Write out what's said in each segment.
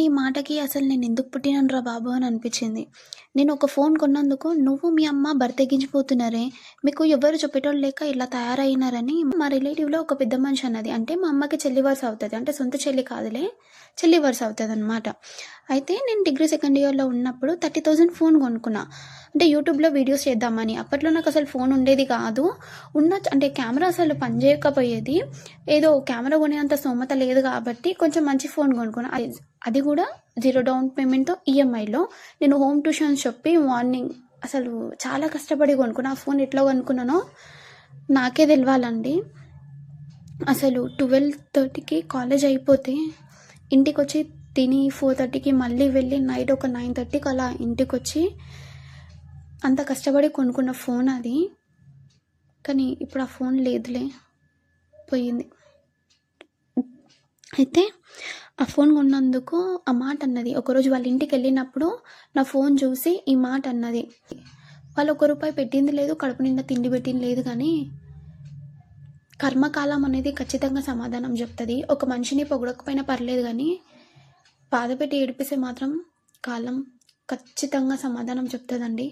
ఈ మాటకి అసలు నేను ఎందుకు పుట్టినానురా బాబు అని అనిపించింది. నేను ఒక ఫోన్ కొన్నందుకు నువ్వు, మీ అమ్మ బరితెగించిపోతున్నారే, మీకు ఎవ్వరు చెప్పేటోళ్ళు లేక ఇలా తయారయినారని మా రిలేటివ్‌లో ఒక పెద్ద మనిషి అన్నది. అంటే మా అమ్మకి చెల్లి వరుస అవుతది. అంటే సొంత చెల్లి కాదులే, చెల్లి వరుస అవుతదనమాట. అయితే నేను డిగ్రీ సెకండ్ ఇయర్‌లో ఉన్నప్పుడు 30,000 ఫోన్ కొనుక్కున్నా. అంటే యూట్యూబ్‌లో వీడియోస్ చేద్దామని. అప్పట్లో నాకసలు ఫోన్ ఉండేది కాదు. అంటే కెమెరా అసలు పనిచేయకపోయేది. ఏదో కెమెరా కొనేంత స్తోమత లేదు కాబట్టి కొంచెం మంచి ఫోన్ కొనుక్కున్నా. అది కూడా 0 డౌన్ పేమెంట్‌తో ఈఎంఐలో. నేను హోమ్ ట్యూషన్స్ చెప్పి మార్నింగ్ అసలు చాలా కష్టపడి కొనుక్కున్నా. ఆ ఫోన్ ఎట్లా కొనుక్కున్నానో నాకే తెలవాలండి. అసలు 12:30కి కాలేజ్ అయిపోతే ఇంటికొచ్చి తిని 4:30కి మళ్ళీ వెళ్ళి నైట్ ఒక 9:30కి అలా ఇంటికొచ్చి అంత కష్టపడి కొనుక్కున్న ఫోన్ అది. కానీ ఇప్పుడు ఆ ఫోన్ లేదులే, పోయింది. అయితే ఆ ఫోన్ కొన్నందుకు ఆ మాట అన్నది. ఒకరోజు వాళ్ళ ఇంటికి వెళ్ళినప్పుడు నా ఫోన్ చూసి ఈ మాట అన్నది. వాళ్ళు ₹1 పెట్టింది లేదు, కడుపు నిండా తిండి పెట్టింది లేదు, కానీ కర్మకాలం అనేది ఖచ్చితంగా సమాధానం చెప్తుంది. ఒక మనిషిని పొగడకపోయినా పర్లేదు, కానీ బాధ పెట్టి ఏడిపిస్తే మాత్రం కాలం ఖచ్చితంగా సమాధానం చెప్తుందండి.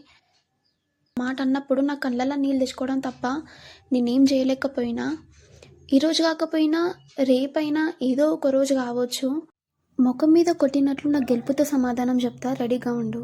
మాట అన్నప్పుడు నా కళ్ళల్లో నీళ్ళు తెచ్చుకోవడం తప్ప నేనేం చేయలేకపోయినా, ఈరోజు కాకపోయినా రేపైనా ఏదో ఒక రోజు కావచ్చు, ముఖం మీద కొట్టినట్లు నా గెలుపుతో సమాధానం చెప్తా, రెడీగా ఉండు.